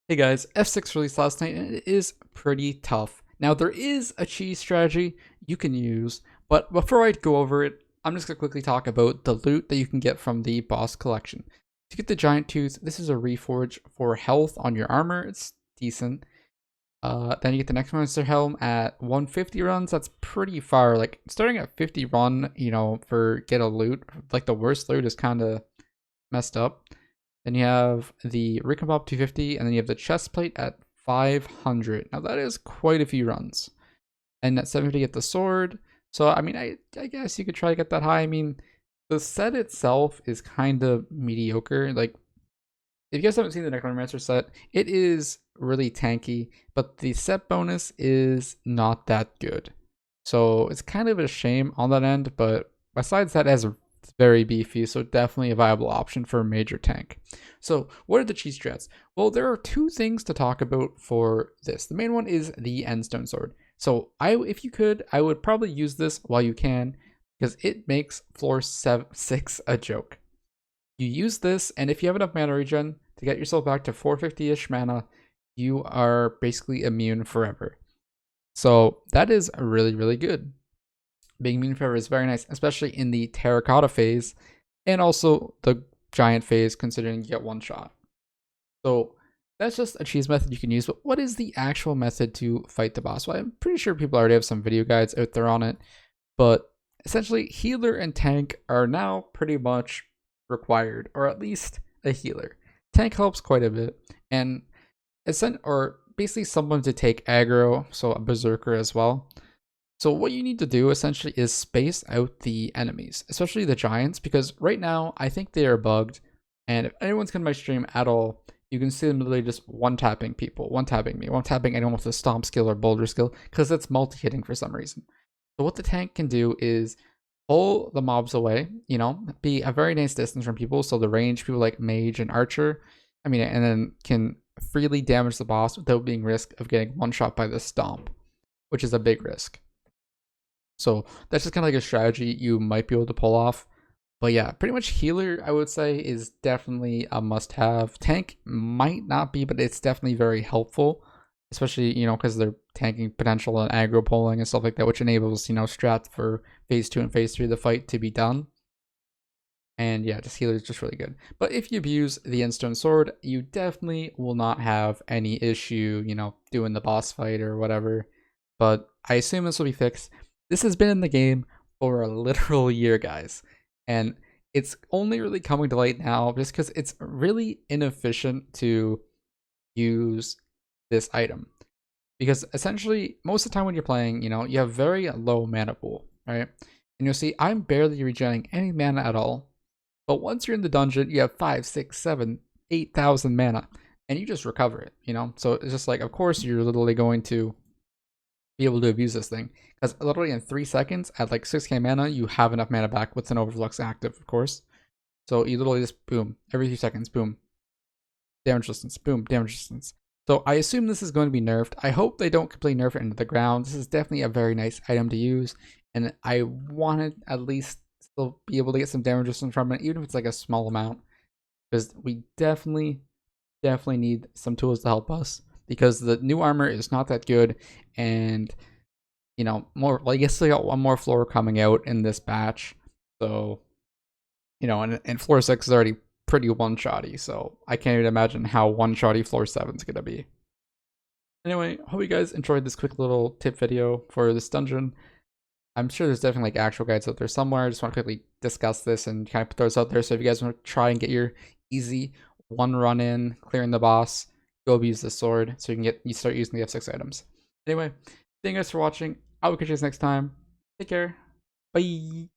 Hey guys, F6 released last night and it is pretty tough. Now there is a cheese strategy you can use, but before I go over it, I'm just going to quickly talk about the loot that you can get from the boss collection. To get the giant tooth, this is a reforge for health on your armor, it's decent. Then you get the next monster helm at 150 runs, that's pretty far. Like starting at 50 run, for get a loot, like the worst loot is kind of messed up. Then you have the Recon Pop 250, and then you have the chest plate at 500. Now that is quite a few runs. And at 750 you get the sword. So I mean, I guess you could try to get that high. I mean, the set itself is kind of mediocre. Like, if you guys haven't seen the Necromancer set, it is really tanky, but the set bonus is not that good. So it's kind of a shame on that end, but besides that, as very beefy, so definitely a viable option for a major tank. So what are the cheese strats? Well, there are two things to talk about for this. The main one is the Endstone Sword. So if you could, I would probably use this while you can, because it makes floor 6 a joke. You use this, and if you have enough mana regen to get yourself back to 450-ish mana, you are basically immune forever. So that is really, really good. Being immune forever is very nice, especially in the terracotta phase, and also the giant phase, considering you get one shot. So that's just a cheese method you can use, but what is the actual method to fight the boss? Well, I'm pretty sure people already have some video guides out there on it, but essentially healer and tank are now pretty much required, or at least a healer. Tank helps quite a bit, and or basically someone to take aggro, so a berserker as well. So what you need to do essentially is space out the enemies, especially the giants, because right now I think they are bugged, and if anyone's come to my stream at all, you can see them literally just one-tapping people, one-tapping me, one-tapping anyone with a stomp skill or boulder skill, because it's multi-hitting for some reason. So what the tank can do is pull the mobs away, be a very nice distance from people, so the range people like mage and archer, and then can freely damage the boss without being risk of getting one shot by the stomp, which is a big risk. So that's just kind of like a strategy you might be able to pull off. But yeah, pretty much healer, I would say, is definitely a must-have. Tank might not be, but it's definitely very helpful, especially, because they're tanking potential and aggro pulling and stuff like that, which enables, strats for phase 2 and phase 3 of the fight to be done. And yeah, just healer is just really good. But if you abuse the Endstone Sword, you definitely will not have any issue, doing the boss fight or whatever. But I assume this will be fixed. This has been in the game for a literal year, guys. And it's only really coming to light now just because it's really inefficient to use this item. Because essentially, most of the time when you're playing, you have very low mana pool, right? And you'll see I'm barely regenerating any mana at all. But once you're in the dungeon, you have 5, 6, 7, 8,000 mana, and you just recover it, So it's just like, of course, you're literally going to be able to abuse this thing, because literally in 3 seconds at like 6k mana, you have enough mana back with an overflux active, of course. So you literally just boom, every 3 seconds, boom, damage distance, boom, damage distance. So I assume this is going to be nerfed. I hope they don't completely nerf it into the ground. This is definitely a very nice item to use, and I want to at least still be able to get some damage distance from it, even if it's like a small amount, because we definitely need some tools to help us, because the new armor is not that good, and more like, I guess they got one more floor coming out in this batch, so and floor 6 is already pretty one-shotty, so I can't even imagine how one-shotty floor 7 is gonna be. Anyway, hope you guys enjoyed this quick little tip video for this dungeon. I'm sure there's definitely like actual guides out there somewhere. I just want to quickly discuss this and kind of put those out there. So if you guys want to try and get your easy one run in clearing the boss, go abuse the sword so you start using the F6 items. Anyway, thank you guys for watching. I will catch you guys next time. Take care. Bye.